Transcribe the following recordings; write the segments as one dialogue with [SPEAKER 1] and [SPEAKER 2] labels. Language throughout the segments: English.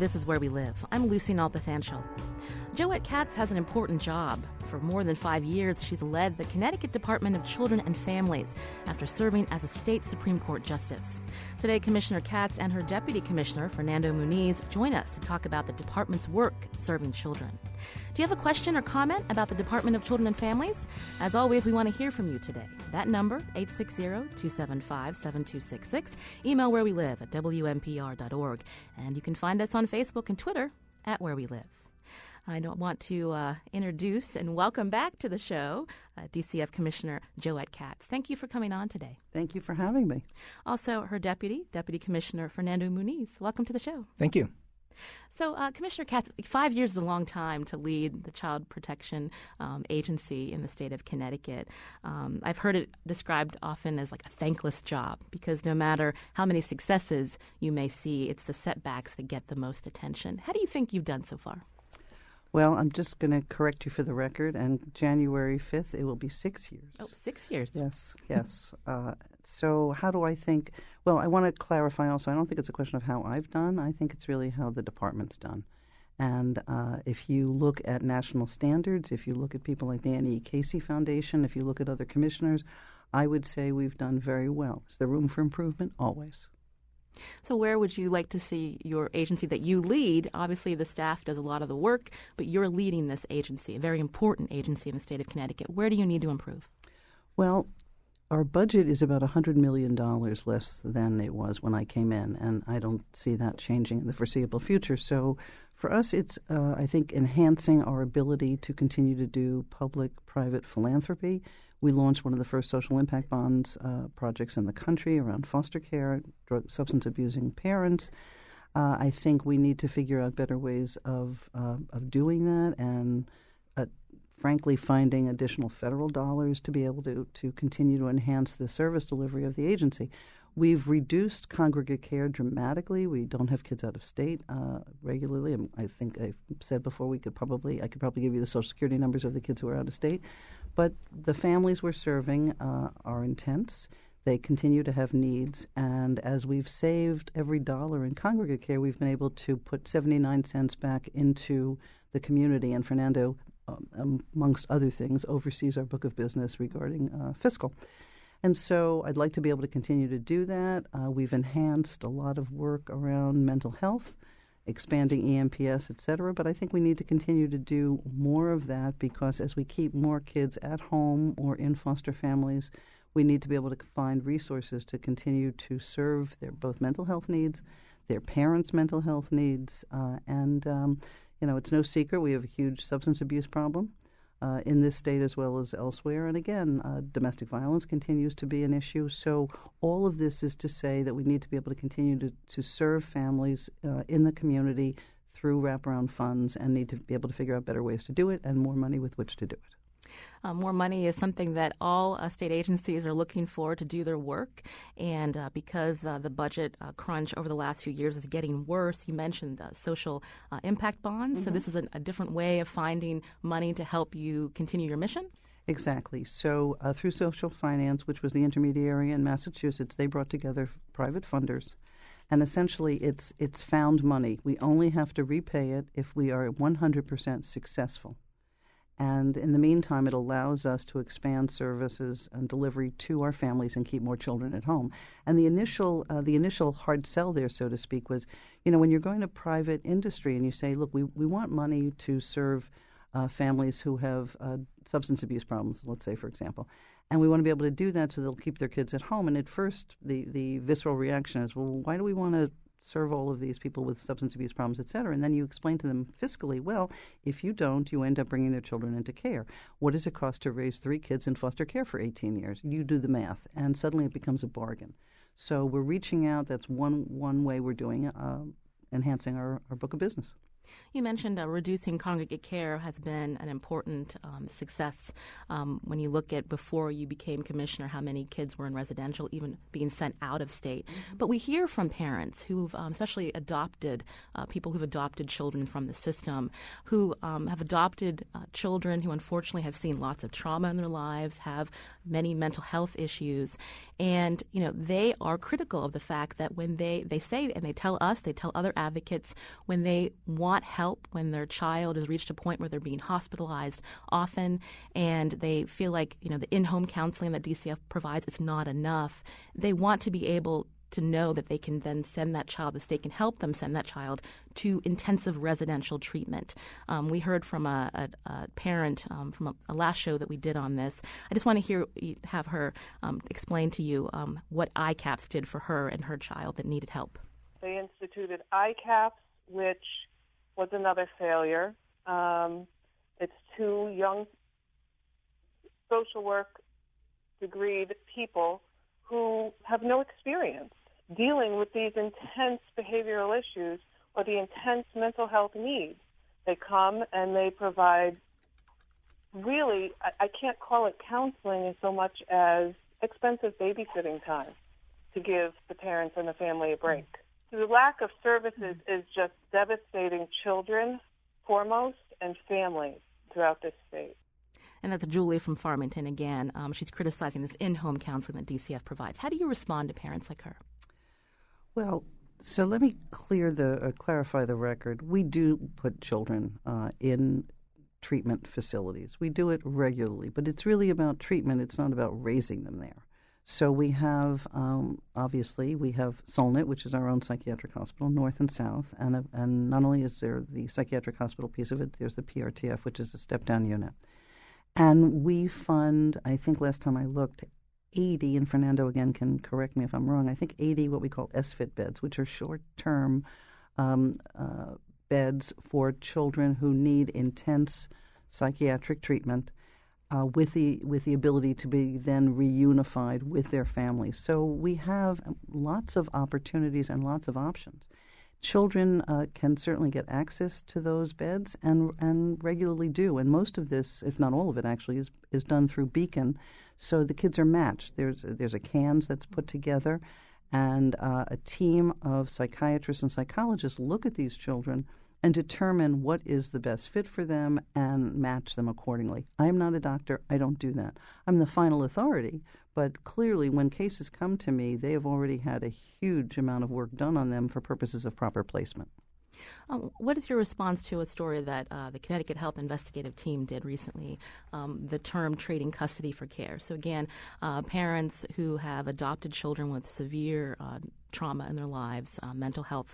[SPEAKER 1] This is Where We Live. I'm Lucy Nalpathanchel. Joette Katz has an important job. For more than 5 years, she's led the Connecticut Department of Children and Families after serving as a state Supreme Court justice. Today, Commissioner Katz and her Deputy Commissioner, Fernando Muniz, join us to talk about the department's work serving children. Do you have a question or comment about the Department of Children and Families? As always, we want to hear from you today. That number, 860-275-7266. Email wherewelive@wnpr.org. And you can find us on Facebook and Twitter @wherewelive. I want to introduce and welcome back to the show DCF Commissioner Joette Katz. Thank you for coming on today.
[SPEAKER 2] Thank you for having me.
[SPEAKER 1] Also, her Deputy Commissioner Fernando Muniz. Welcome to the show.
[SPEAKER 3] Thank you.
[SPEAKER 1] So, Commissioner Katz, 5 years is a long time to lead the Child Protection Agency in the state of Connecticut. I've heard it described often as like a thankless job because no matter how many successes you may see, it's the setbacks that get the most attention. How do you think you've done so far?
[SPEAKER 2] Well, I'm just going to correct you for the record, and January 5th, it will be 6 years.
[SPEAKER 1] Oh, 6 years.
[SPEAKER 2] Yes. So how do I think? Well, I want to clarify also, I don't think it's a question of how I've done. I think it's really how the department's done. And if you look at national standards, if you look at people like the Annie Casey Foundation, if you look at other commissioners, I would say we've done very well. Is there room for improvement? Always.
[SPEAKER 1] So where would you like to see your agency that you lead? Obviously, the staff does a lot of the work, but you're leading this agency, a very important agency in the state of Connecticut. Where do you need to improve?
[SPEAKER 2] Well, our budget is about $100 million less than it was when I came in, and I don't see that changing in the foreseeable future. So for us, it's, I think, enhancing our ability to continue to do public-private philanthropy. We launched one of the first social impact bonds projects in the country around foster care, substance abusing parents. I think we need to figure out better ways of doing that and, frankly, finding additional federal dollars to be able to continue to enhance the service delivery of the agency. We've reduced congregate care dramatically. We don't have kids out of state regularly. I think I've said before I could probably give you the Social Security numbers of the kids who are out of state. But the families we're serving are intense. They continue to have needs. And as we've saved every dollar in congregate care, we've been able to put 79 cents back into the community. And Fernando, amongst other things, oversees our book of business regarding fiscal. And so I'd like to be able to continue to do that. We've enhanced a lot of work around mental health, expanding EMPS, et cetera. But I think we need to continue to do more of that because as we keep more kids at home or in foster families, we need to be able to find resources to continue to serve their both mental health needs, their parents' mental health needs. It's no secret we have a huge substance abuse problem in this state as well as elsewhere. And again, domestic violence continues to be an issue. So all of this is to say that we need to be able to continue to serve families in the community through wraparound funds and need to be able to figure out better ways to do it and more money with which to do it.
[SPEAKER 1] More money is something that all state agencies are looking for to do their work. And because the budget crunch over the last few years is getting worse, you mentioned social impact bonds. Mm-hmm. So this is a different way of finding money to help you continue your mission?
[SPEAKER 2] Exactly. So through social finance, which was the intermediary in Massachusetts, they brought together private funders. And essentially, it's found money. We only have to repay it if we are 100% successful. And in the meantime, it allows us to expand services and delivery to our families and keep more children at home. And the initial hard sell there, so to speak, was, when you're going to private industry and you say, look, we want money to serve families who have substance abuse problems, let's say, for example. And we want to be able to do that so they'll keep their kids at home. And at first, the visceral reaction is, well, why do we want to serve all of these people with substance abuse problems, et cetera? And then you explain to them fiscally, well, if you don't, you end up bringing their children into care. What does it cost to raise 3 kids in foster care for 18 years? You do the math, and suddenly it becomes a bargain. So we're reaching out. That's one way we're doing it, enhancing our book of business.
[SPEAKER 1] You mentioned reducing congregate care has been an important success. When you look at before you became commissioner, how many kids were in residential, even being sent out of state. Mm-hmm. But we hear from parents who've especially adopted, people who've adopted children from the system, who have adopted children who unfortunately have seen lots of trauma in their lives, have many mental health issues. And, they are critical of the fact that when they say, and they tell us, they tell other advocates, when they want help, when their child has reached a point where they're being hospitalized often, and they feel like, the in-home counseling that DCF provides is not enough, they want to be able to know that they can then send that child, the state can help them send that child to intensive residential treatment. We heard from a parent from a last show that we did on this. I just want to have her explain to you what ICAPS did for her and her child that needed help.
[SPEAKER 3] They instituted ICAPS, which was another failure. It's two young social work degreed people who have no experience dealing with these intense behavioral issues or the intense mental health needs. They come and they provide really, I can't call it counseling so much as expensive babysitting time to give the parents and the family a break. The lack of services is just devastating children, foremost, and families throughout this state.
[SPEAKER 1] And that's Julie from Farmington again. She's criticizing this in-home counseling that DCF provides. How do you respond to parents like her?
[SPEAKER 2] Well, so let me clarify the record. We do put children in treatment facilities. We do it regularly, but it's really about treatment. It's not about raising them there. So we have, obviously, we have Solnit, which is our own psychiatric hospital, north and south, and not only is there the psychiatric hospital piece of it, there's the PRTF, which is a step-down unit. And we fund, I think last time I looked, 80, and Fernando again can correct me if I'm wrong, I think 80 what we call SFIT beds, which are short-term beds for children who need intense psychiatric treatment with the ability to be then reunified with their families. So we have lots of opportunities and lots of options. Children can certainly get access to those beds and regularly do. And most of this, if not all of it actually, is done through Beacon. So the kids are matched. There's a CANS that's put together, and a team of psychiatrists and psychologists look at these children and determine what is the best fit for them and match them accordingly. I am not a doctor. I don't do that. I'm the final authority, but clearly when cases come to me, they have already had a huge amount of work done on them for purposes of proper placement.
[SPEAKER 1] What is your response to a story that the Connecticut Health Investigative Team did recently, the term trading custody for care? So again, parents who have adopted children with severe trauma in their lives, mental health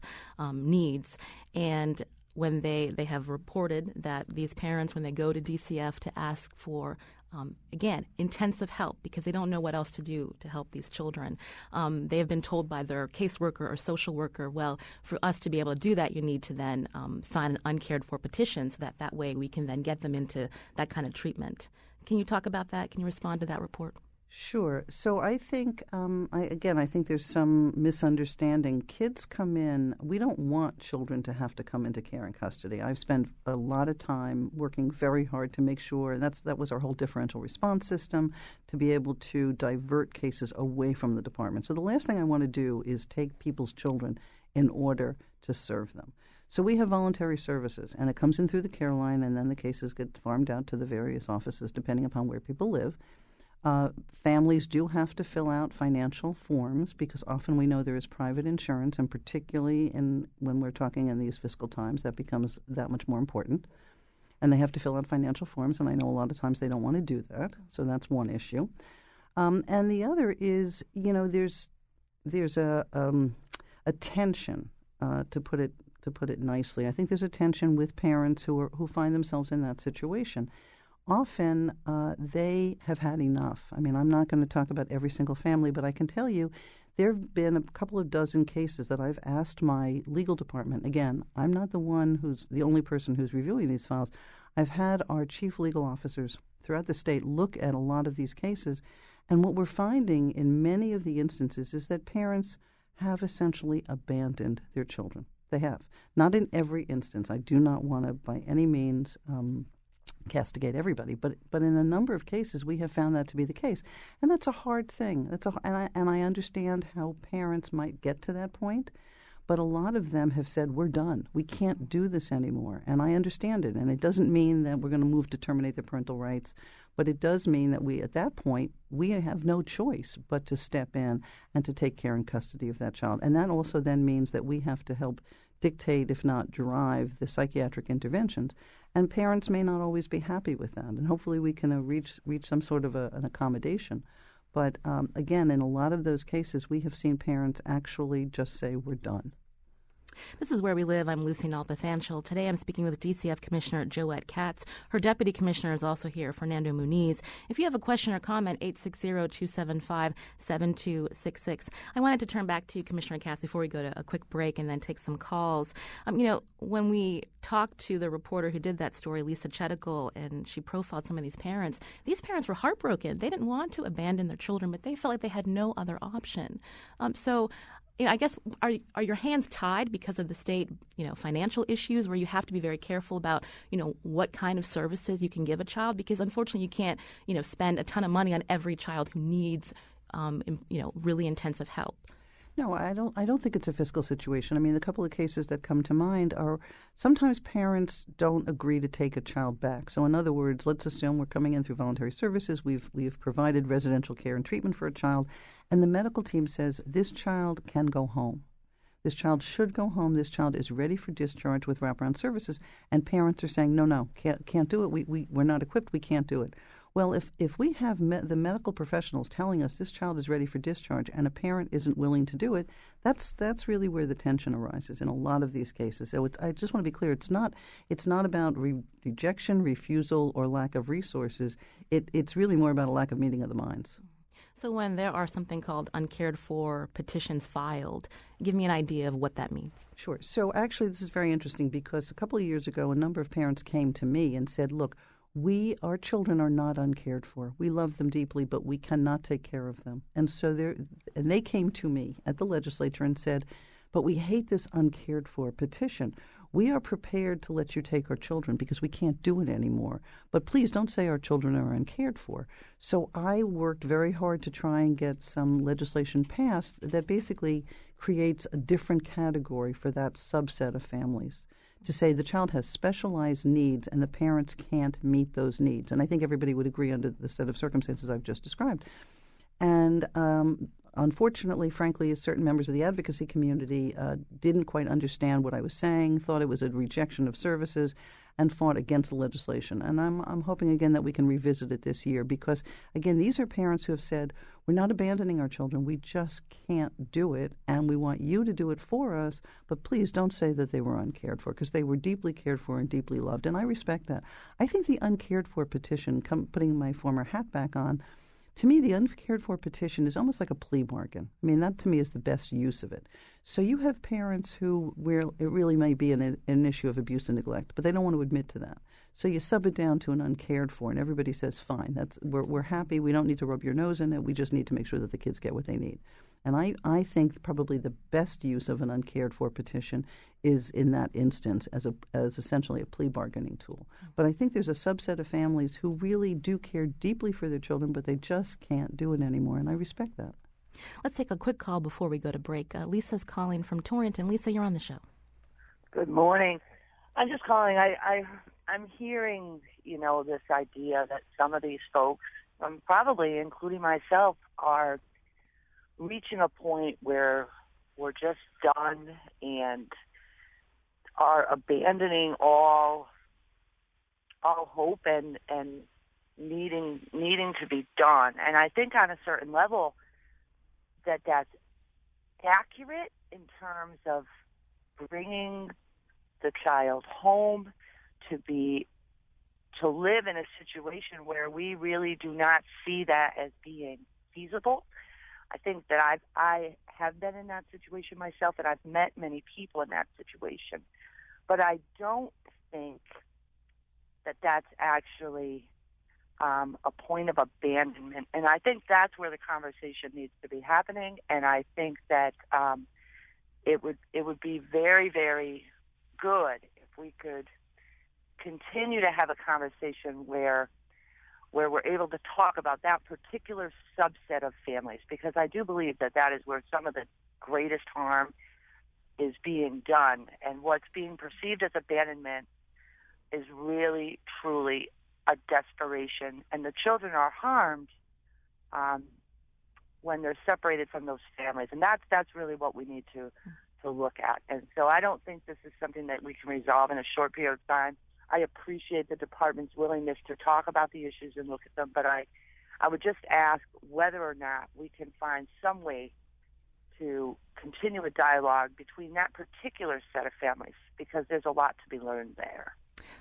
[SPEAKER 1] needs, and when they have reported that these parents, when they go to DCF to ask for again, intensive help because they don't know what else to do to help these children. They have been told by their caseworker or social worker, well, for us to be able to do that, you need to then sign an uncared for petition so that way we can then get them into that kind of treatment. Can you talk about that? Can you respond to that report?
[SPEAKER 2] Sure. So I think, I think there's some misunderstanding. Kids come in, we don't want children to have to come into care and custody. I've spent a lot of time working very hard to make sure, and that was our whole differential response system, to be able to divert cases away from the department. So the last thing I want to do is take people's children in order to serve them. So we have voluntary services, and it comes in through the care line, and then the cases get farmed out to the various offices depending upon where people live. Families do have to fill out financial forms because often we know there is private insurance, and particularly when we're talking in these fiscal times, that becomes that much more important. And they have to fill out financial forms, and I know a lot of times they don't want to do that, so that's one issue. And the other is, there's a tension, to put it nicely. I think there's a tension with parents who find themselves in that situation. Often they have had enough. I mean, I'm not going to talk about every single family, but I can tell you there have been a couple of dozen cases that I've asked my legal department. Again, I'm not the only person who's reviewing these files. I've had our chief legal officers throughout the state look at a lot of these cases, and what we're finding in many of the instances is that parents have essentially abandoned their children. They have. Not in every instance. I do not want to by any means castigate everybody, but in a number of cases we have found that to be the case, and that's a hard thing. And I understand how parents might get to that point, But a lot of them have said, we're done. We can't do this anymore. And I understand it. And it doesn't mean that we're going to move to terminate their parental rights. But it does mean that at that point, we have no choice but to step in and to take care and custody of that child. And that also then means that we have to help dictate, if not drive, the psychiatric interventions. And parents may not always be happy with that. And hopefully we can reach some sort of an accommodation. But again, in a lot of those cases, we have seen parents actually just say, we're done.
[SPEAKER 1] This is Where We Live. I'm Lucy Nalpathanchel. Today I'm speaking with DCF Commissioner Joette Katz. Her Deputy Commissioner is also here, Fernando Muniz. If you have a question or comment, 860-275-7266. I wanted to turn back to you, Commissioner Katz, before we go to a quick break and then take some calls. When we talked to the reporter who did that story, Lisa Chetical, and she profiled some of these parents were heartbroken. They didn't want to abandon their children, but they felt like they had no other option. I guess, are your hands tied because of the state, financial issues where you have to be very careful about, what kind of services you can give a child? Because unfortunately you can't, spend a ton of money on every child who needs, really intensive help.
[SPEAKER 2] No, I don't think it's a fiscal situation. I mean, the couple of cases that come to mind are sometimes parents don't agree to take a child back. So in other words, let's assume we're coming in through voluntary services. We've provided residential care and treatment for a child, and the medical team says this child can go home. This child should go home. This child is ready for discharge with wraparound services, and parents are saying, no, can't do it. We're not equipped. We can't do it. Well, if we have the medical professionals telling us this child is ready for discharge and a parent isn't willing to do it, that's really where the tension arises in a lot of these cases. So I just want to be clear, it's not about rejection, refusal, or lack of resources. It's really more about a lack of meeting of the minds.
[SPEAKER 1] So when there are something called uncared for petitions filed, give me an idea of what that means.
[SPEAKER 2] Sure. So actually this is very interesting because a couple of years ago a number of parents came to me and said, look, our children are not uncared for. We love them deeply, but we cannot take care of them. And so they came to me at the legislature and said, but we hate this uncared for petition. We are prepared to let you take our children because we can't do it anymore. But please don't say our children are uncared for. So I worked very hard to try and get some legislation passed that basically creates a different category for that subset of families, to say the child has specialized needs and the parents can't meet those needs. And I think everybody would agree under the set of circumstances I've just described. And unfortunately, frankly, certain members of the advocacy community didn't quite understand what I was saying, thought it was a rejection of services, and fought against the legislation. And I'm hoping, again, that we can revisit it this year because, again, these are parents who have said, we're not abandoning our children. We just can't do it, and we want you to do it for us, but please don't say that they were uncared for because they were deeply cared for and deeply loved, and I respect that. I think the uncared for petition, putting my former hat back on, to me, the uncared for petition is almost like a plea bargain. I mean, that to me is the best use of it. So you have parents where it really may be an issue of abuse and neglect, but they don't want to admit to that. So you sub it down to an uncared for, and everybody says, fine, we're happy. We don't need to rub your nose in it. We just need to make sure that the kids get what they need. And I think probably the best use of an uncared for petition is in that instance as essentially a plea bargaining tool. But I think there's a subset of families who really do care deeply for their children, but they just can't do it anymore, and I respect that.
[SPEAKER 1] Let's take a quick call before we go to break. Lisa's calling from Torrington. Lisa, you're on the show.
[SPEAKER 4] Good morning. I'm just calling. I'm hearing, this idea that some of these folks, probably including myself, are reaching a point where we're just done and are abandoning all hope and needing to be done. And I think on a certain level that's accurate in terms of bringing the child home to live in a situation where we really do not see that as being feasible. I think that I have been in that situation myself, and I've met many people in that situation. But I don't think that that's actually a point of abandonment. And I think that's where the conversation needs to be happening. And I think that it would be very, very good if we could continue to have a conversation where we're able to talk about that particular subset of families, because I do believe that is where some of the greatest harm is being done, and what's being perceived as abandonment is really, truly a desperation, and the children are harmed when they're separated from those families, and that's really what we need to look at. And so I don't think this is something that we can resolve in a short period of time. I appreciate the department's willingness to talk about the issues and look at them, but I would just ask whether or not we can find some way to continue a dialogue between that particular set of families, because there's a lot to be learned there.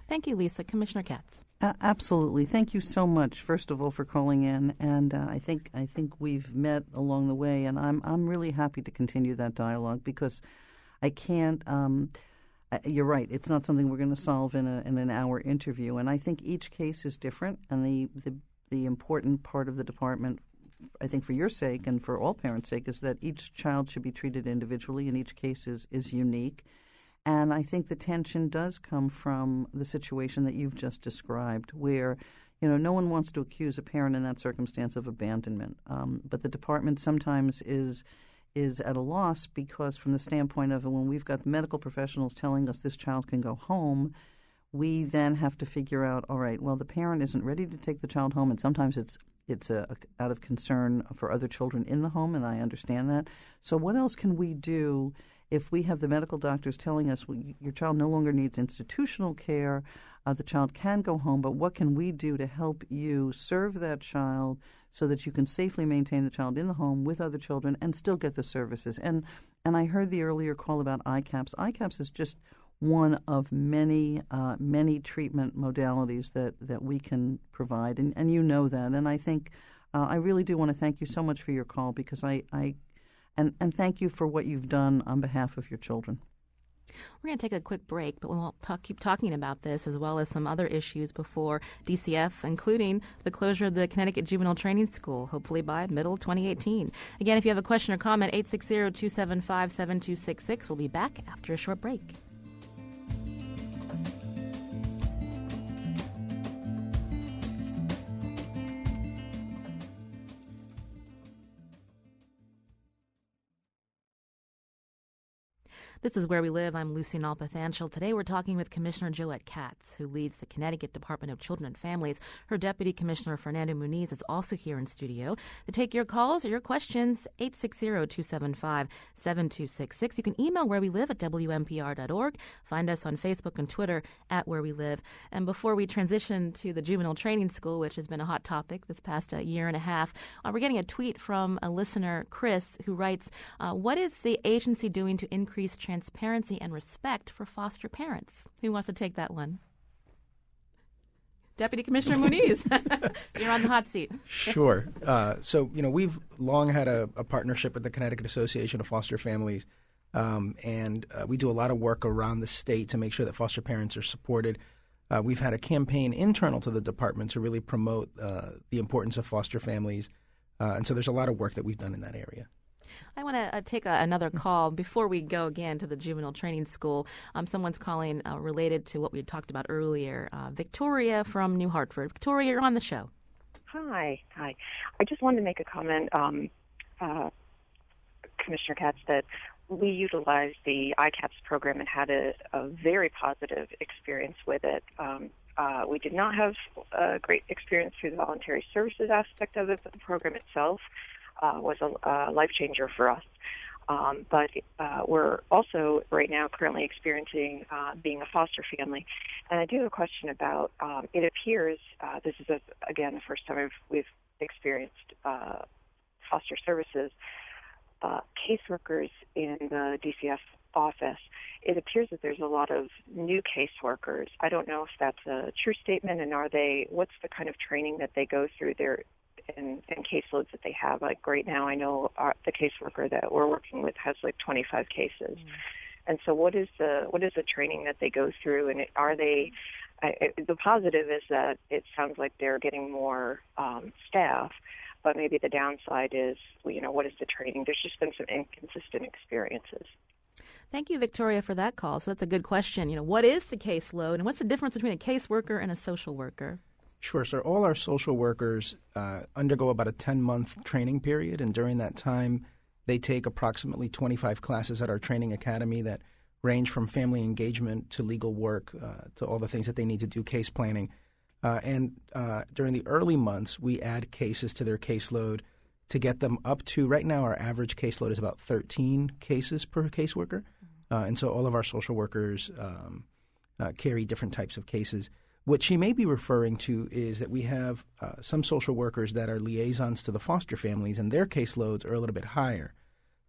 [SPEAKER 1] Thank you, Lisa. Commissioner Katz.
[SPEAKER 2] Absolutely. Thank you so much, first of all, for calling in. And I think we've met along the way, and I'm really happy to continue that dialogue, because I can't. You're right. It's not something we're going to solve in an hour interview. And I think each case is different, and the important part of the department, I think for your sake and for all parents' sake, is that each child should be treated individually, and each case is unique. And I think the tension does come from the situation that you've just described, where, no one wants to accuse a parent in that circumstance of abandonment. But the department sometimes is at a loss, because from the standpoint of when we've got medical professionals telling us this child can go home, we then have to figure out, all right, well, the parent isn't ready to take the child home, and sometimes it's out of concern for other children in the home, and I understand that. So what else can we do if we have the medical doctors telling us, well, your child no longer needs institutional care, the child can go home, but what can we do to help you serve that child so that you can safely maintain the child in the home with other children and still get the services? And I heard the earlier call about ICAPS. ICAPS is just one of many treatment modalities that we can provide, and you know that. And I think I really do want to thank you so much for your call, because and thank you for what you've done on behalf of your children.
[SPEAKER 1] We're going to take a quick break, but we'll keep talking about this as well as some other issues before DCF, including the closure of the Connecticut Juvenile Training School, hopefully by middle 2018. Again, if you have a question or comment, 860-275-7266. We'll be back after a short break. This is Where We Live. I'm Lucy Nalpathanchel. Today we're talking with Commissioner Joette Katz, who leads the Connecticut Department of Children and Families. Her Deputy Commissioner, Fernando Muniz, is also here in studio to take your calls or your questions, 860-275-7266. You can email Where We Live at WNPR.org. Find us on Facebook and Twitter at Where We Live. And before we transition to the Juvenile Training School, which has been a hot topic this past year and a half, we're getting a tweet from a listener, Chris, who writes, what is the agency doing to increase transparency and respect for foster parents? Who wants to take that one? Deputy Commissioner Muniz, you're on the hot seat.
[SPEAKER 5] Sure. So, we've long had a partnership with the Connecticut Association of Foster Families, and we do a lot of work around the state to make sure that foster parents are supported. We've had a campaign internal to the department to really promote the importance of foster families, and so there's a lot of work that we've done in that area.
[SPEAKER 1] I want to take another call before we go again to the Juvenile Training School. Someone's calling related to what we had talked about earlier. Victoria from New Hartford. Victoria, you're on the show.
[SPEAKER 6] Hi. I just wanted to make a comment, Commissioner Katz, that we utilized the ICAPS program and had a very positive experience with it. We did not have a great experience through the voluntary services aspect of it, but the program itself was a life changer for us. But we're also right now currently experiencing being a foster family. And I do have a question about, it appears, this is, again, the first time we've experienced foster services, caseworkers in the DCF office. It appears that there's a lot of new caseworkers. I don't know if that's a true statement, and what's the kind of training that they go through there and caseloads that they have? Like right now, I know the caseworker that we're working with has like 25 cases. Mm-hmm. And so what is the training that they go through, and the positive is that it sounds like they're getting more staff, but maybe the downside is, what is the training? There's just been some inconsistent experiences.
[SPEAKER 1] Thank you, Victoria, for that call. So that's a good question. What is the caseload, and what's the difference between a caseworker and a social worker?
[SPEAKER 5] Sure. So all our social workers undergo about a 10-month training period, and during that time, They take approximately 25 classes at our training academy that range from family engagement to legal work to all the things that they need to do, case planning. And during the early months, we add cases to their caseload to get them up to, right now our average caseload is about 13 cases per caseworker. And so all of our social workers carry different types of cases. What she may be referring to is that we have some social workers that are liaisons to the foster families, and their caseloads are a little bit higher.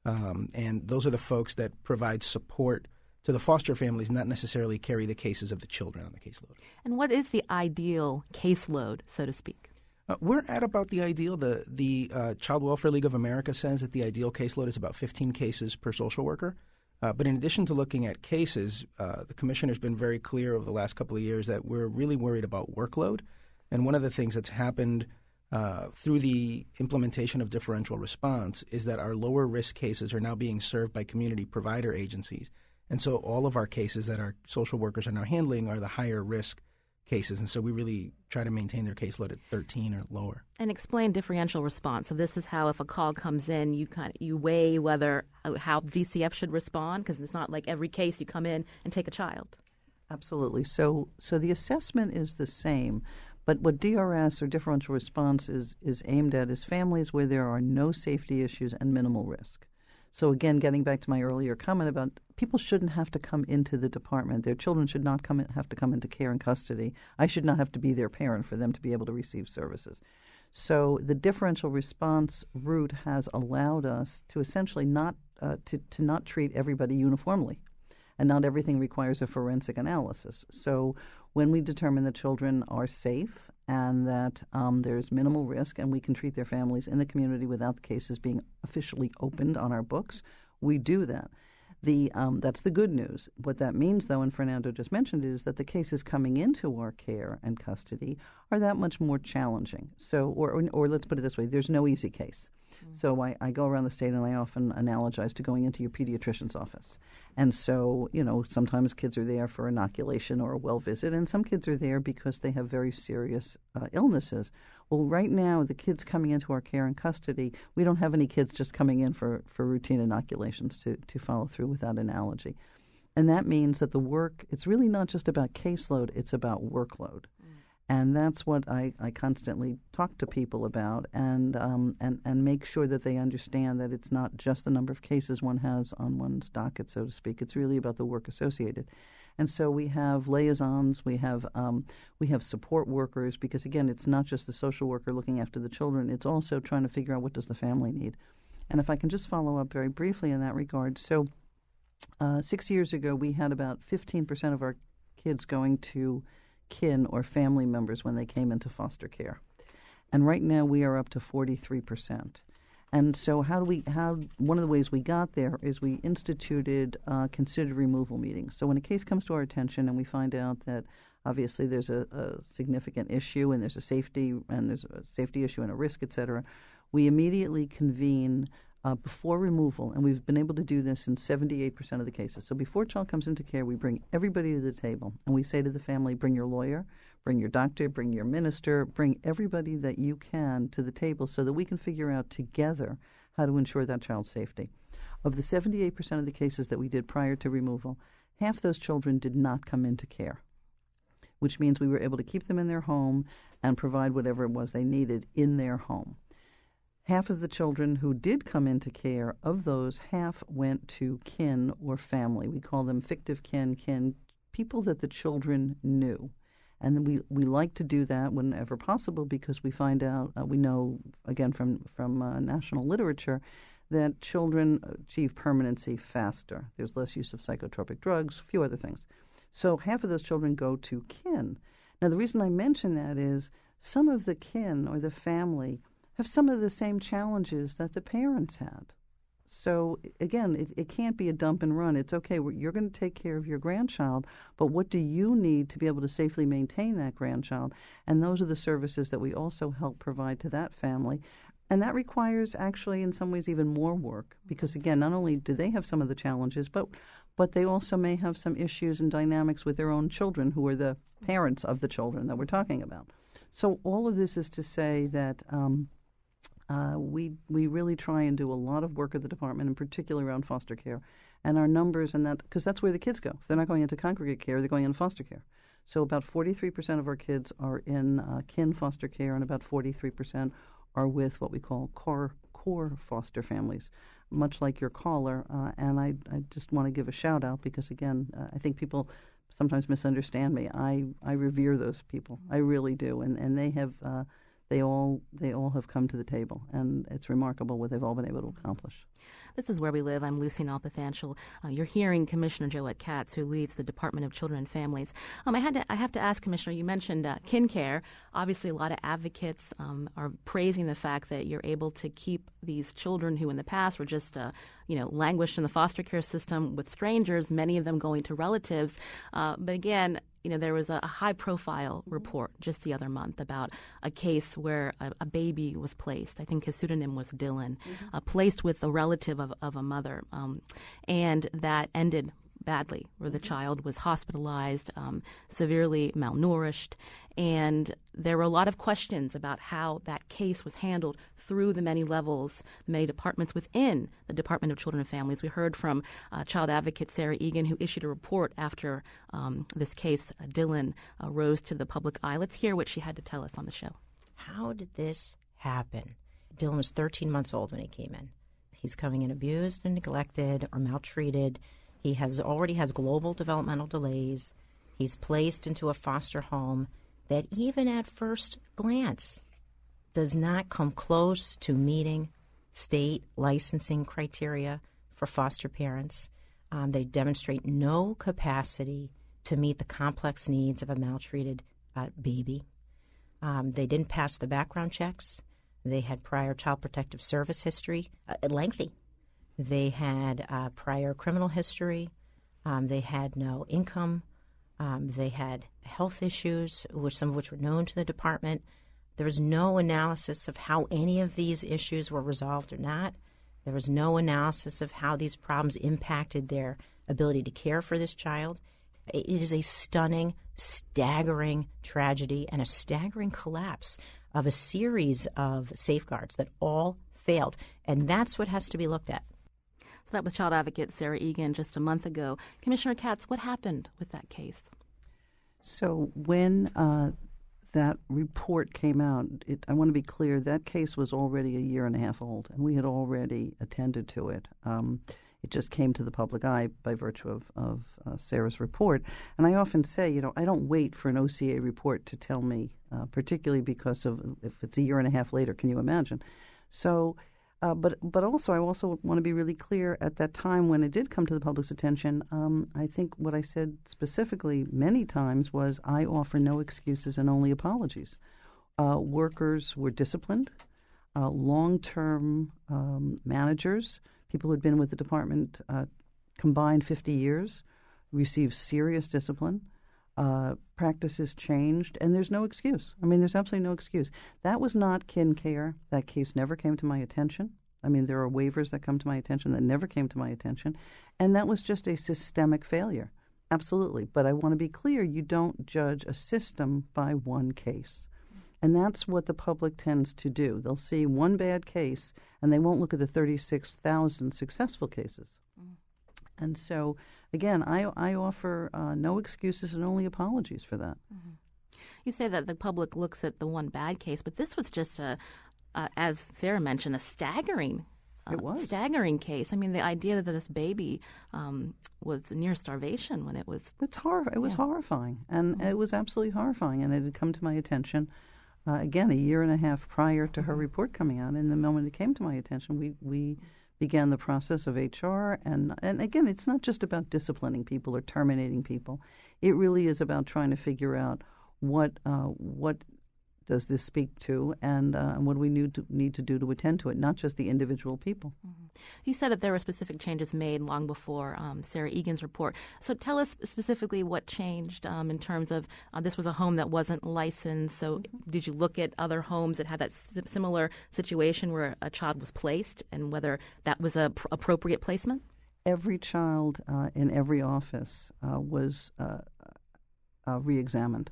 [SPEAKER 5] And those are the folks that provide support to the foster families, not necessarily carry the cases of the children on the caseload.
[SPEAKER 1] And what is the ideal caseload, so to speak?
[SPEAKER 5] We're at about the ideal. The Child Welfare League of America says that the ideal caseload is about 15 cases per social worker. But in addition to looking at cases, the commissioner's been very clear over the last couple of years that we're really worried about workload. And one of the things that's happened through the implementation of differential response is that our lower risk cases are now being served by community provider agencies. And so all of our cases that our social workers are now handling are the higher risk cases. And so we really try to maintain their caseload at 13 or lower.
[SPEAKER 1] And explain differential response. So this is how, if a call comes in, you weigh how DCF should respond, because it's not like every case you come in and take a child.
[SPEAKER 2] Absolutely. So the assessment is the same, but what DRS or differential response is aimed at is families where there are no safety issues and minimal risk. So again, getting back to my earlier comment about people shouldn't have to come into the department. Their children should not have to come into care and custody. I should not have to be their parent for them to be able to receive services. So the differential response route has allowed us to essentially not treat everybody uniformly, and not everything requires a forensic analysis. So when we determine that children are safe and that there's minimal risk and we can treat their families in the community without the cases being officially opened on our books, we do that. That's the good news. What that means, though, and Fernando just mentioned it, is that the cases coming into our care and custody are that much more challenging. So, or let's put it this way, there's no easy case. So I go around the state and I often analogize to going into your pediatrician's office. And so, sometimes kids are there for inoculation or a well visit, and some kids are there because they have very serious illnesses. Well, right now, the kids coming into our care and custody, we don't have any kids just coming in for routine inoculations to follow through with that analogy. And that means that the work, it's really not just about caseload, it's about workload. And that's what I constantly talk to people about and make sure that they understand that it's not just the number of cases one has on one's docket, so to speak. It's really about the work associated. And so we have liaisons, we have support workers, because, again, it's not just the social worker looking after the children. It's also trying to figure out what does the family need. And if I can just follow up very briefly in that regard. So 6 years ago, we had about 15% of our kids going to kin or family members when they came into foster care. And right now we are up to 43%. And so one of the ways we got there is we instituted considered removal meetings. So when a case comes to our attention and we find out that obviously there's a significant issue and there's a safety issue and a risk, et cetera, we immediately convene before removal, and we've been able to do this in 78% of the cases. So before a child comes into care, we bring everybody to the table, and we say to the family, bring your lawyer, bring your doctor, bring your minister, bring everybody that you can to the table so that we can figure out together how to ensure that child's safety. Of the 78% of the cases that we did prior to removal, half those children did not come into care, which means we were able to keep them in their home and provide whatever it was they needed in their home. Half of the children who did come into care, of those, half went to kin or family. We call them fictive kin, people that the children knew. And we like to do that whenever possible because we find out, we know, again, from national literature, that children achieve permanency faster. There's less use of psychotropic drugs, a few other things. So half of those children go to kin. Now, the reason I mention that is some of the kin or the family have some of the same challenges that the parents had. So, again, it can't be a dump and run. It's okay, you're going to take care of your grandchild, but what do you need to be able to safely maintain that grandchild? And those are the services that we also help provide to that family. And that requires actually in some ways even more work because, again, not only do they have some of the challenges, but they also may have some issues and dynamics with their own children who are the parents of the children that we're talking about. So all of this is to say that We really try and do a lot of work at the department, in particular around foster care. And our numbers, and that because that's where the kids go. If they're not going into congregate care, they're going into foster care. So about 43% of our kids are in kin foster care, and about 43% are with what we call core foster families, much like your caller. And I just want to give a shout out because, again, I think people sometimes misunderstand me. I revere those people. I really do. And they have they all have come to the table, and it's remarkable what they've all been able to accomplish.
[SPEAKER 1] This is Where We Live. I'm Lucy Nalpathanchel. You're hearing Commissioner Joette Katz, who leads the Department of Children and Families. I have to ask, Commissioner, you mentioned kin care. Obviously, a lot of advocates are praising the fact that you're able to keep these children who in the past were just languished in the foster care system with strangers, many of them going to relatives. But again, there was a high-profile report just the other month about a case where a baby was placed. I think his pseudonym was Dylan, placed with a relative of a mother, and that ended badly, where the child was hospitalized, severely malnourished, and there were a lot of questions about how that case was handled through the many levels, many departments within the Department of Children and Families. We heard from child advocate Sarah Egan, who issued a report after this case, Dylan, rose to the public eye. Let's hear what she had to tell us on the show.
[SPEAKER 7] How did this happen? Dylan was 13 months old when he came in. He's coming in abused and neglected or maltreated. He already has global developmental delays. He's placed into a foster home that even at first glance does not come close to meeting state licensing criteria for foster parents. They demonstrate no capacity to meet the complex needs of a maltreated baby. They didn't pass the background checks. They had prior child protective service history, lengthy. They had prior criminal history. They had no income. They had health issues, some of which were known to the department. There was no analysis of how any of these issues were resolved or not. There was no analysis of how these problems impacted their ability to care for this child. It is a stunning, staggering tragedy and a staggering collapse of a series of safeguards that all failed. And that's what has to be looked at.
[SPEAKER 1] So that was child advocate Sarah Egan just a month ago. Commissioner Katz, what happened with that case?
[SPEAKER 2] So when that report came out, I want to be clear, that case was already a year and a half old, and we had already attended to it. It just came to the public eye by virtue of Sarah's report. And I often say, I don't wait for an OCA report to tell me, particularly because of if it's a year and a half later, can you imagine? So, but also, I also want to be really clear, at that time when it did come to the public's attention, I think what I said specifically many times was I offer no excuses and only apologies. Workers were disciplined. Long-term managers, people who had been with the department combined 50 years, received serious discipline. Practices changed, and there's no excuse. I mean, there's absolutely no excuse. That was not kin care. That case never came to my attention. I mean, there are waivers that come to my attention that never came to my attention, and that was just a systemic failure. Absolutely. But I want to be clear, you don't judge a system by one case. And that's what the public tends to do. They'll see one bad case, and they won't look at the 36,000 successful cases. And so, again, I offer no excuses and only apologies for that.
[SPEAKER 1] Mm-hmm. You say that the public looks at the one bad case, but this was just as Sarah mentioned, a staggering case. I mean, the idea that this baby was near starvation when it was...
[SPEAKER 2] It was horrifying, and it was absolutely horrifying, and it had come to my attention, again, a year and a half prior to her report coming out. And the moment it came to my attention, we began the process of HR. And again, it's not just about disciplining people or terminating people. It really is about trying to figure out what does this speak to and what do we need to do to attend to it, not just the individual people.
[SPEAKER 1] Mm-hmm. You said that there were specific changes made long before Sarah Egan's report. So tell us specifically what changed in terms of this was a home that wasn't licensed. So did you look at other homes that had that similar situation where a child was placed and whether that was a appropriate placement?
[SPEAKER 2] Every child in every office was reexamined.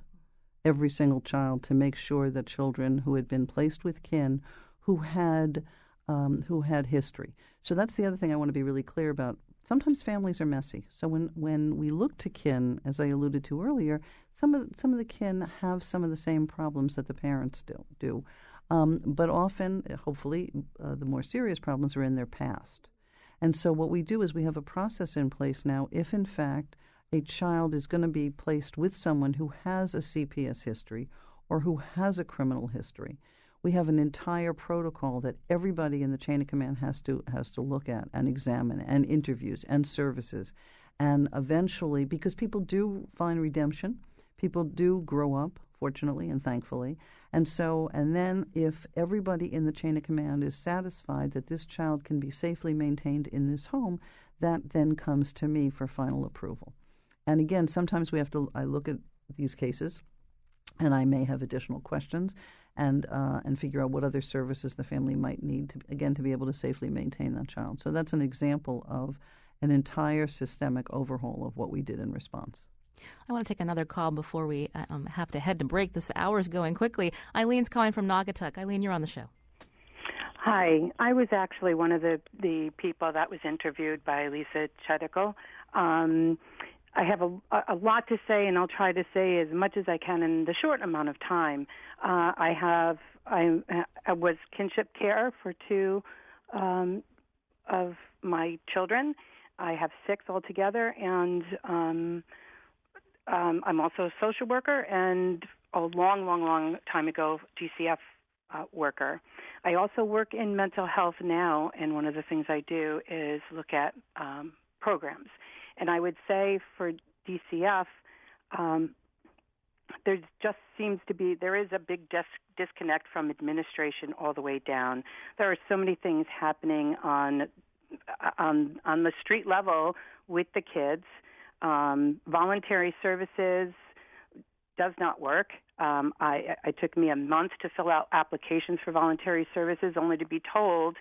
[SPEAKER 2] Every single child, to make sure that children who had been placed with kin, who had history. So that's the other thing I want to be really clear about. Sometimes families are messy. So when we look to kin, as I alluded to earlier, some of the kin have some of the same problems that the parents do. But often, hopefully, the more serious problems are in their past. And so what we do is we have a process in place now if, in fact, a child is going to be placed with someone who has a CPS history or who has a criminal history. We have an entire protocol that everybody in the chain of command has to look at and examine, and interviews and services. And eventually, because people do find redemption, people do grow up, fortunately and thankfully. And then if everybody in the chain of command is satisfied that this child can be safely maintained in this home, that then comes to me for final approval. And again, sometimes I look at these cases and I may have additional questions and figure out what other services the family might need to be able to safely maintain that child. So that's an example of an entire systemic overhaul of what we did in response.
[SPEAKER 1] I want to take another call before we have to head to break. This hour's going quickly. Eileen's calling from Naugatuck. Eileen, you're on the show.
[SPEAKER 8] Hi. I was actually one of the people that was interviewed by Lisa Chetico. I have a lot to say, and I'll try to say as much as I can in the short amount of time. I was kinship care for 2 of my children. I have 6 altogether, and I'm also a social worker and a long time ago DCF worker. I also work in mental health now, and one of the things I do is look at programs. And I would say for DCF, there just seems to be, there is a big disconnect from administration all the way down. There are so many things happening on the street level with the kids. Voluntary services does not work. It took me a month to fill out applications for voluntary services, only to be told,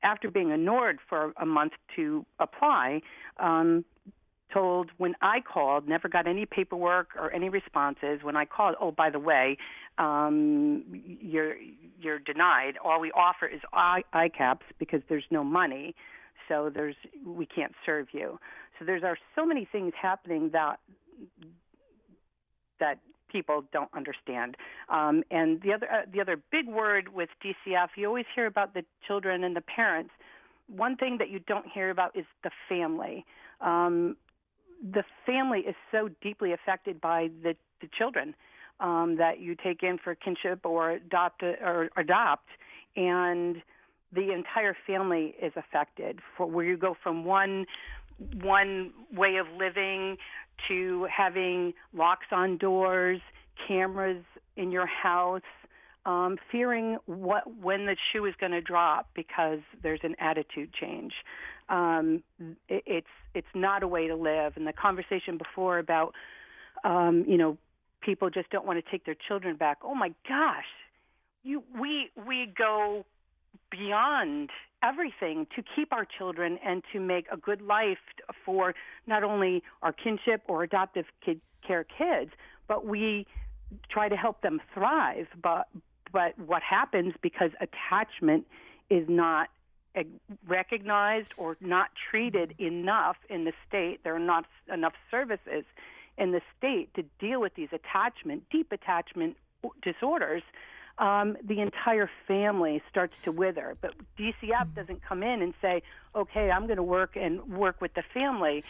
[SPEAKER 8] after being ignored for a month to apply, told when I called, never got any paperwork or any responses. When I called, oh, by the way, you're denied. All we offer is ICAPS because there's no money, so we can't serve you. So there are so many things happening that people don't understand. And the other big word with DCF, you always hear about the children and the parents. One thing that you don't hear about is the family. The family is so deeply affected by the children that you take in for kinship or adopt, and the entire family is affected. Where you go from one way of living to having locks on doors, cameras in your house, fearing when the shoe is going to drop because there's an attitude change. It's not a way to live. And the conversation before about people just don't want to take their children back. Oh my gosh, we go beyond everything to keep our children and to make a good life for not only our kinship or adoptive care kids, but we try to help them thrive. But what happens because attachment is not recognized or not treated enough in the state, there are not enough services in the state to deal with these deep attachment disorders, the entire family starts to wither. But DCF doesn't come in and say, okay, I'm going to work with the family.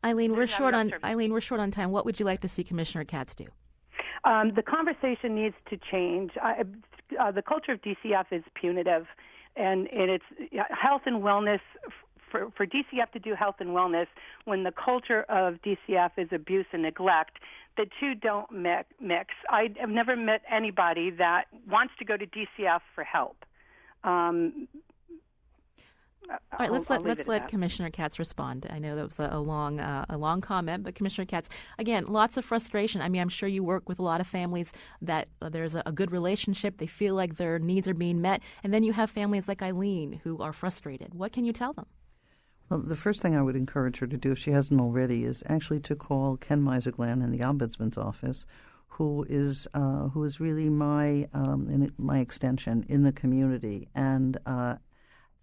[SPEAKER 1] Eileen, we're short on time. What would you like to see Commissioner Katz do?
[SPEAKER 8] The conversation needs to change. The culture of DCF is punitive, and it's health and wellness. For DCF to do health and wellness, when the culture of DCF is abuse and neglect, the two don't mix. I have never met anybody that wants to go to DCF for help.
[SPEAKER 1] All right, let's let Commissioner Katz respond. I know that was a long comment, but Commissioner Katz, again, lots of frustration. I mean, I'm sure you work with a lot of families that there's a good relationship. They feel like their needs are being met, and then you have families like Eileen who are frustrated. What can you tell them?
[SPEAKER 2] Well, the first thing I would encourage her to do, if she hasn't already, is actually to call Ken Meiseglan in the Ombudsman's office, who is really my extension in the community, and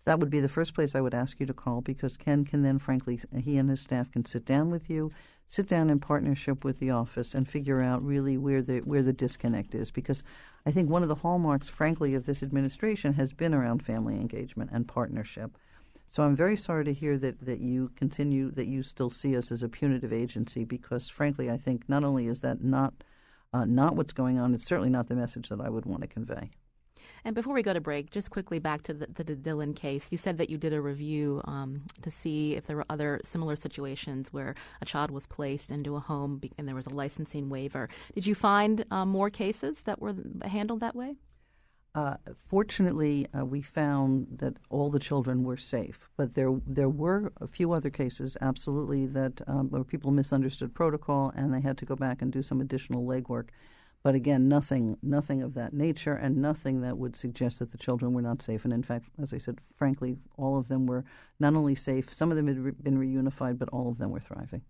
[SPEAKER 2] that would be the first place I would ask you to call, because Ken can then, frankly, he and his staff can sit down with you, sit down in partnership with the office, and figure out really where the disconnect is. Because I think one of the hallmarks, frankly, of this administration has been around family engagement and partnership. So I'm very sorry to hear that you still see us as a punitive agency, because, frankly, I think not only is that not what's going on, it's certainly not the message that I would want to convey.
[SPEAKER 1] And before we go to break, just quickly back to the Dillon case. You said that you did a review to see if there were other similar situations where a child was placed into a home and there was a licensing waiver. Did you find more cases that were handled that way?
[SPEAKER 2] Fortunately, we found that all the children were safe, but there were a few other cases, absolutely, that where people misunderstood protocol and they had to go back and do some additional legwork. But again, nothing of that nature, and nothing that would suggest that the children were not safe. And in fact, as I said, frankly, all of them were not only safe, some of them had been reunified, but all of them were thriving.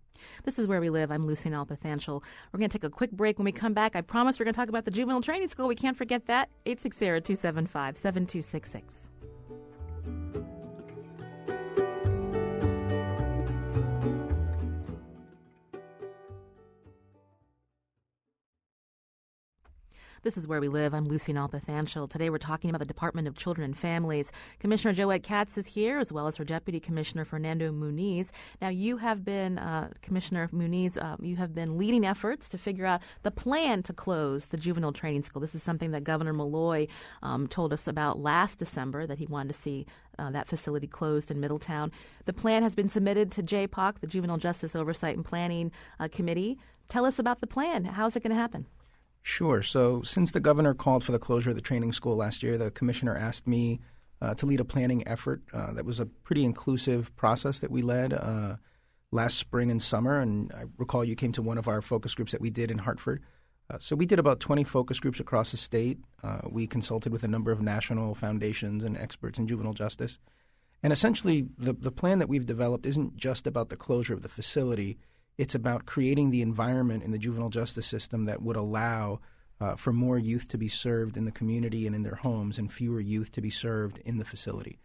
[SPEAKER 1] This is Where We Live. I'm Lucy Nalpathanchel. We're going to take a quick break. When we come back, I promise we're going to talk about the Juvenile Training School. We can't forget that. 860-275-7266. This is Where We Live. I'm Lucy Nalpathanchel. Today we're talking about the Department of Children and Families. Commissioner Joette Katz is here, as well as her Deputy Commissioner Fernando Muniz. Now, you have been, Commissioner Muniz, you have been leading efforts to figure out the plan to close the Juvenile Training School. This is something that Governor Malloy told us about last December, that he wanted to see that facility closed in Middletown. The plan has been submitted to JPOC, the Juvenile Justice Oversight and Planning Committee. Tell us about the plan. How's it going to happen?
[SPEAKER 5] Sure. So since the governor called for the closure of the training school last year, the commissioner asked me to lead a planning effort. That was a pretty inclusive process that we led last spring and summer. And I recall you came to one of our focus groups that we did in Hartford. So we did about 20 focus groups across the state. We consulted with a number of national foundations and experts in juvenile justice. And essentially, the plan that we've developed isn't just about the closure of the facility. It's about creating the environment in the juvenile justice system that would allow for more youth to be served in the community and in their homes, and fewer youth to be served in the facility.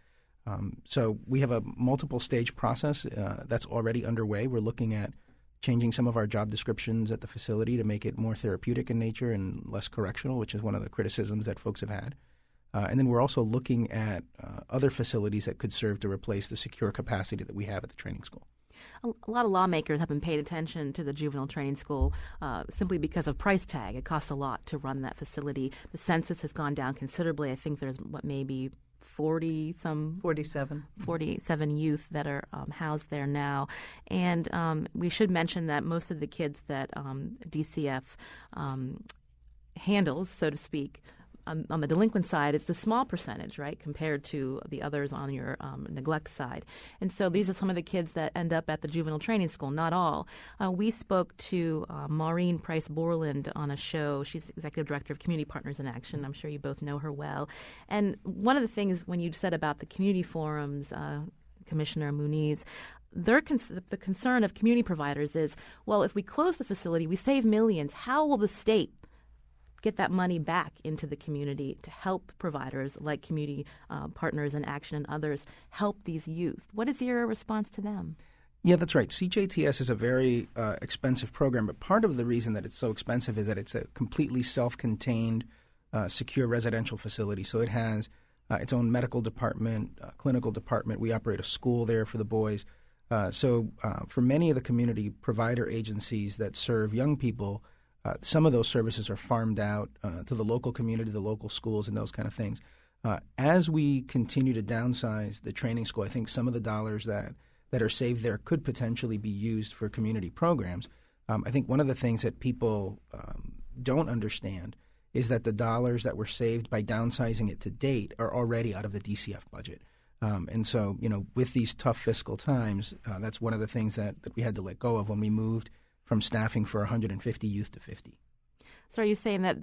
[SPEAKER 5] So we have a multiple stage process that's already underway. We're looking at changing some of our job descriptions at the facility to make it more therapeutic in nature and less correctional, which is one of the criticisms that folks have had. And then we're also looking at other facilities that could serve to replace the secure capacity that we have at the training school.
[SPEAKER 1] A lot of lawmakers have been paying attention to the Juvenile Training School simply because of price tag. It costs a lot to run that facility. The census has gone down considerably. I think there's maybe 47 youth that are housed there now. And we should mention that most of the kids that DCF handles, so to speak, on the delinquent side, it's a small percentage, right, compared to the others on your neglect side. And so these are some of the kids that end up at the Juvenile Training School, not all. We spoke to Maureen Price Borland on a show. She's Executive Director of Community Partners in Action. I'm sure you both know her well. And one of the things when you said about the community forums, Commissioner Muniz, the concern of community providers is, well, if we close the facility, we save millions. How will the state get that money back into the community to help providers like Community Partners in Action and others help these youth? What is your response to them?
[SPEAKER 5] Yeah, that's right. CJTS is a very expensive program, but part of the reason that it's so expensive is that it's a completely self-contained, secure residential facility. So it has its own medical department, clinical department. We operate a school there for the boys. So for many of the community provider agencies that serve young people, some of those services are farmed out to the local community, the local schools, and those kind of things. As we continue to downsize the training school, I think some of the dollars that are saved there could potentially be used for community programs. I think one of the things that people don't understand is that the dollars that were saved by downsizing it to date are already out of the DCF budget. And so, with these tough fiscal times, that's one of the things that we had to let go of when we moved from staffing for 150 youth to 50.
[SPEAKER 1] So are you saying that,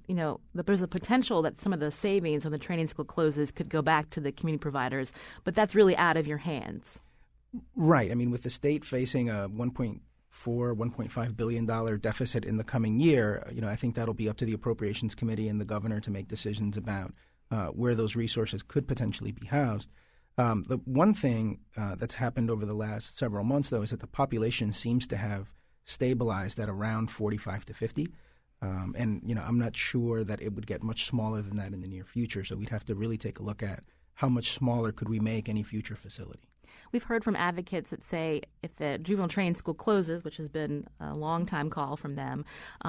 [SPEAKER 1] that there's a potential that some of the savings when the training school closes could go back to the community providers, but that's really out of your hands?
[SPEAKER 5] Right. I mean, with the state facing a $1.2 $1.5 billion deficit in the coming year, I think that'll be up to the Appropriations Committee and the governor to make decisions about where those resources could potentially be housed. The one thing that's happened over the last several months, though, is that the population seems to have stabilized at around 45 to 50. And I'm not sure that it would get much smaller than that in the near future. So we'd have to really take a look at how much smaller could we make any future facility.
[SPEAKER 1] We've heard from advocates that say if the juvenile training school closes, which has been a long time call from them,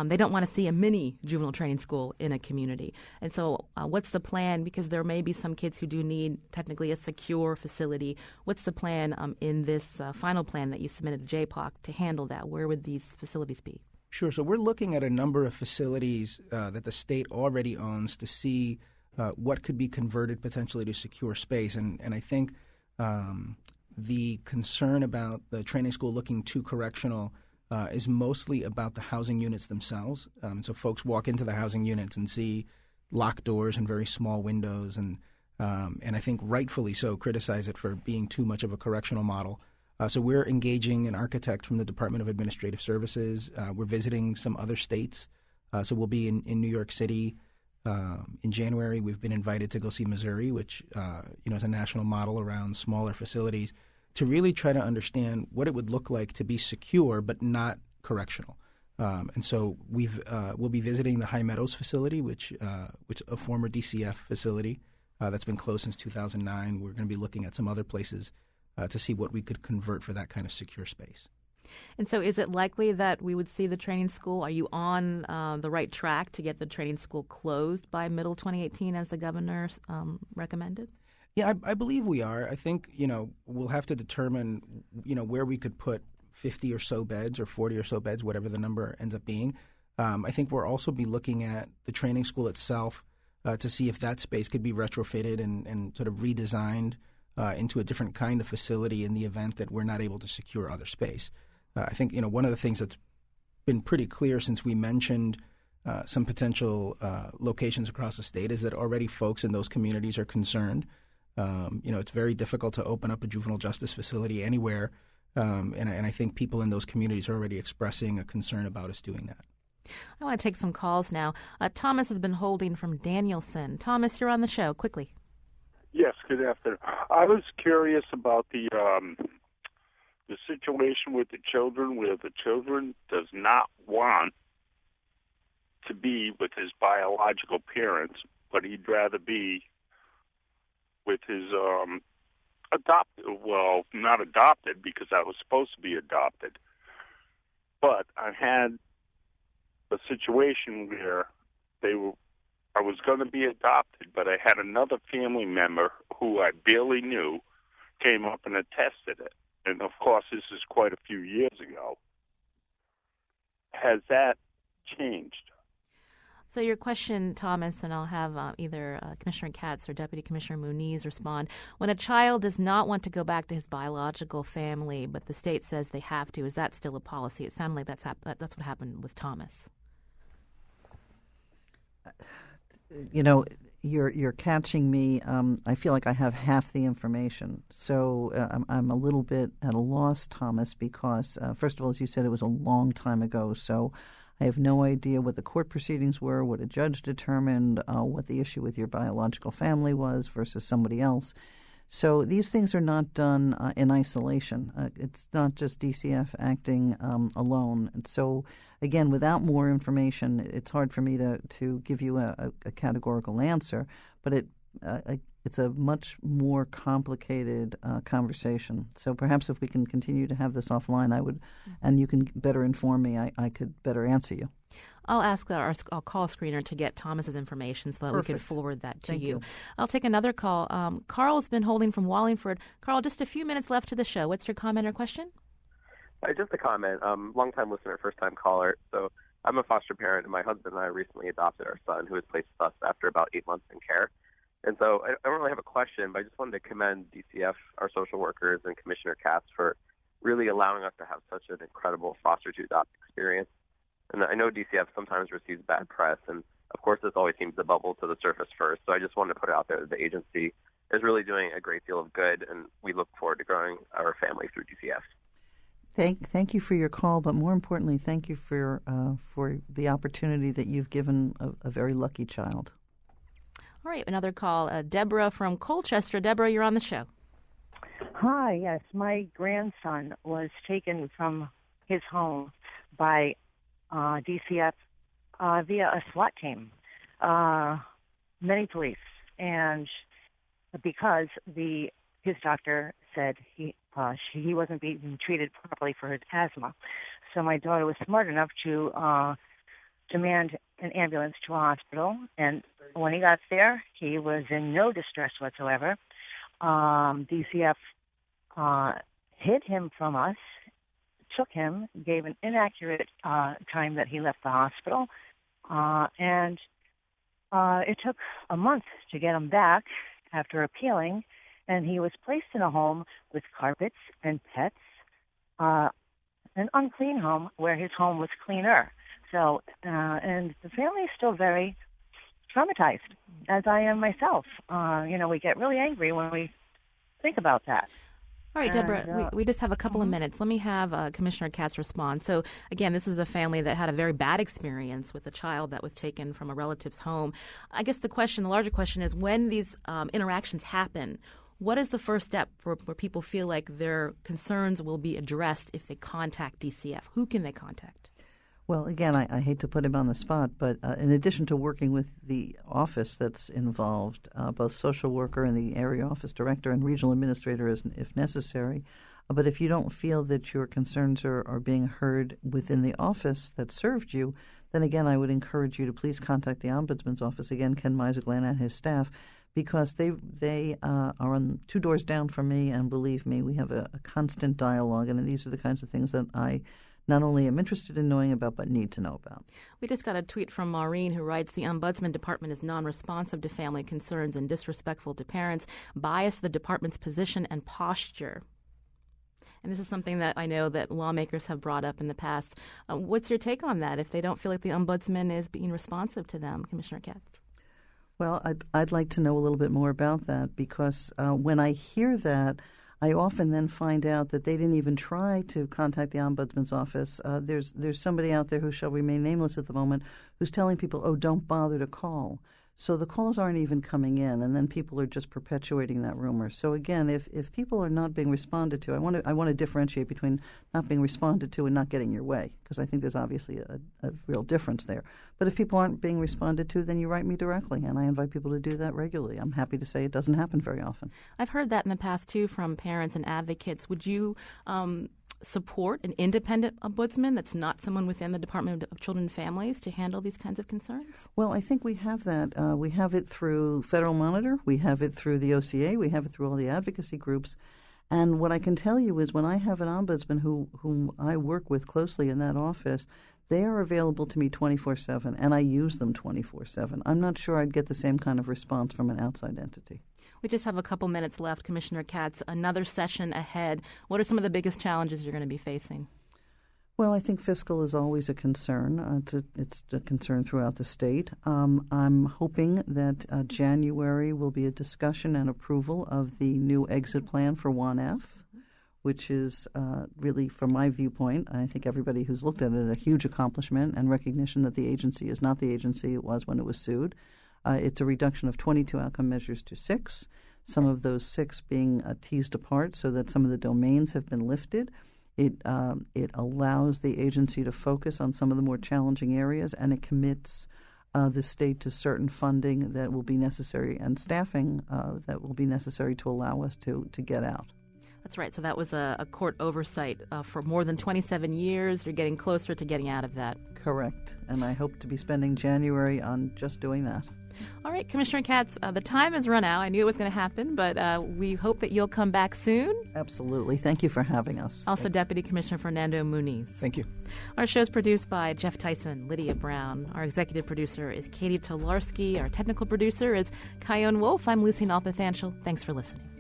[SPEAKER 1] they don't want to see a mini juvenile training school in a community. And so what's the plan? Because there may be some kids who do need technically a secure facility. What's the plan in this final plan that you submitted to JPOC to handle that? Where would these facilities be?
[SPEAKER 5] Sure. So we're looking at a number of facilities that the state already owns to see what could be converted potentially to secure space. And I think the concern about the training school looking too correctional is mostly about the housing units themselves. So folks walk into the housing units and see locked doors and very small windows, and I think rightfully so criticize it for being too much of a correctional model. So we're engaging an architect from the Department of Administrative Services. We're visiting some other states. So we'll be in New York City in January. We've been invited to go see Missouri, which is a national model around smaller facilities, to really try to understand what it would look like to be secure but not correctional. And so we'll be visiting the High Meadows facility, which a former DCF facility that's been closed since 2009. We're going to be looking at some other places to see what we could convert for that kind of secure space.
[SPEAKER 1] And so is it likely that we would see the training school? Are you on the right track to get the training school closed by middle 2018 as the governor recommended?
[SPEAKER 5] Yeah, I believe we are. I think, we'll have to determine, where we could put 50 or so beds or 40 or so beds, whatever the number ends up being. I think we'll also be looking at the training school itself to see if that space could be retrofitted and sort of redesigned into a different kind of facility in the event that we're not able to secure other space. I think, one of the things that's been pretty clear since we mentioned some potential locations across the state is that already folks in those communities are concerned. It's very difficult to open up a juvenile justice facility anywhere, and I think people in those communities are already expressing a concern about us doing that.
[SPEAKER 1] I want to take some calls now. Thomas has been holding from Danielson. Thomas, you're on the show. Quickly.
[SPEAKER 9] Yes, good afternoon. I was curious about the situation with the children where the children does not want to be with his biological parents, but he'd rather be with his adopted, well, not adopted because I was supposed to be adopted. But I had a situation where I was going to be adopted, but I had another family member who I barely knew came up and attested it. And, of course, this is quite a few years ago. Has that changed?
[SPEAKER 1] So your question, Thomas, and I'll have either Commissioner Katz or Deputy Commissioner Muniz respond. When a child does not want to go back to his biological family, but the state says they have to, is that still a policy? It sounded like that's what happened with Thomas.
[SPEAKER 2] You're catching me. I feel like I have half the information. So I'm a little bit at a loss, Thomas, because, first of all, as you said, it was a long time ago. So I have no idea what the court proceedings were, what a judge determined, what the issue with your biological family was versus somebody else. So these things are not done in isolation. It's not just DCF acting alone. And so, again, without more information, it's hard for me to give you a categorical answer. But it's a much more complicated conversation. So perhaps if we can continue to have this offline, and you can better inform me, I could better answer you.
[SPEAKER 1] I'll ask our call screener to get Thomas's information so that
[SPEAKER 2] Perfect.
[SPEAKER 1] we can forward that to
[SPEAKER 2] Thank you.
[SPEAKER 1] I'll take another call. Carl's been holding from Wallingford. Carl, just a few minutes left to the show. What's your comment or question?
[SPEAKER 10] Just a comment. Long-time listener, first-time caller. So I'm a foster parent, and my husband and I recently adopted our son, who was placed with us after about 8 months in care. And so I don't really have a question, but I just wanted to commend DCF, our social workers, and Commissioner Katz for really allowing us to have such an incredible foster-to-adopt experience. And I know DCF sometimes receives bad press, and of course this always seems to bubble to the surface first. So I just wanted to put it out there that the agency is really doing a great deal of good, and we look forward to growing our family through DCF.
[SPEAKER 2] Thank you for your call, but more importantly, thank you for the opportunity that you've given a very lucky child.
[SPEAKER 1] All right, another call. Deborah from Colchester. Deborah, you're on the show.
[SPEAKER 11] Hi, yes. My grandson was taken from his home by DCF via a SWAT team, many police, and because his doctor said he wasn't being treated properly for his asthma. So my daughter was smart enough to demand an ambulance to a hospital, and when he got there, he was in no distress whatsoever. DCF hid him from us, took him, gave an inaccurate time that he left the hospital, and it took a month to get him back after appealing, and he was placed in a home with carpets and pets, an unclean home where his home was cleaner. So, and the family is still very traumatized, as I am myself. We get really angry when we think about that.
[SPEAKER 1] All right, Deborah, we just have a couple of minutes. Let me have Commissioner Katz respond. So, again, this is a family that had a very bad experience with a child that was taken from a relative's home. I guess the larger question is, when these interactions happen, what is the first step where people feel like their concerns will be addressed if they contact DCF? Who can they contact?
[SPEAKER 2] Well, again, I hate to put him on the spot, but in addition to working with the office that's involved, both social worker and the area office director and regional administrator if necessary, but if you don't feel that your concerns are being heard within the office that served you, then again, I would encourage you to please contact the Ombudsman's office, again, Ken Meiseglan and his staff, because they are on 2 doors down from me, and believe me, we have a constant dialogue, and these are the kinds of things that I not only am interested in knowing about, but need to know about.
[SPEAKER 1] We just got a tweet from Maureen who writes, the Ombudsman Department is non-responsive to family concerns and disrespectful to parents, bias the department's position and posture. And this is something that I know that lawmakers have brought up in the past. What's your take on that if they don't feel like the Ombudsman is being responsive to them, Commissioner Katz?
[SPEAKER 2] Well, I'd like to know a little bit more about that, because when I hear that, I often then find out that they didn't even try to contact the Ombudsman's office. There's somebody out there who shall remain nameless at the moment who's telling people, oh, don't bother to call. So the calls aren't even coming in, and then people are just perpetuating that rumor. So again, if people are not being responded to, I want to differentiate between not being responded to and not getting your way, because I think there's obviously a real difference there. But if people aren't being responded to, then you write me directly, and I invite people to do that regularly. I'm happy to say it doesn't happen very often.
[SPEAKER 1] I've heard that in the past, too, from parents and advocates. Would you support an independent ombudsman that's not someone within the Department of Children and Families to handle these kinds of concerns?
[SPEAKER 2] Well, I think we have that. We have it through Federal Monitor. We have it through the OCA. We have it through all the advocacy groups. And what I can tell you is when I have an ombudsman whom I work with closely in that office, they are available to me 24/7, and I use them 24/7. I'm not sure I'd get the same kind of response from an outside entity.
[SPEAKER 1] We just have a couple minutes left, Commissioner Katz. Another session ahead. What are some of the biggest challenges you're going to be facing?
[SPEAKER 2] Well, I think fiscal is always a concern. It's a concern throughout the state. I'm hoping that January will be a discussion and approval of the new exit plan for 1F, which is really, from my viewpoint, I think everybody who's looked at it, a huge accomplishment and recognition that the agency is not the agency it was when it was sued. It's a reduction of 22 outcome measures to 6, some of those 6 being teased apart so that some of the domains have been lifted. It allows the agency to focus on some of the more challenging areas, and it commits the state to certain funding that will be necessary and staffing that will be necessary to allow us to get out.
[SPEAKER 1] That's right. So that was a court oversight for more than 27 years. You're getting closer to getting out of that.
[SPEAKER 2] Correct. And I hope to be spending January on just doing that.
[SPEAKER 1] All right, Commissioner Katz, the time has run out. I knew it was going to happen, but we hope that you'll come back soon.
[SPEAKER 2] Absolutely. Thank you for having us.
[SPEAKER 1] Also, Deputy Commissioner Fernando Muniz.
[SPEAKER 5] Thank you.
[SPEAKER 1] Our show is produced by Jeff Tyson, Lydia Brown. Our executive producer is Katie Tolarski. Our technical producer is Kyone Wolf. I'm Lucy Nalpathanchel. Thanks for listening.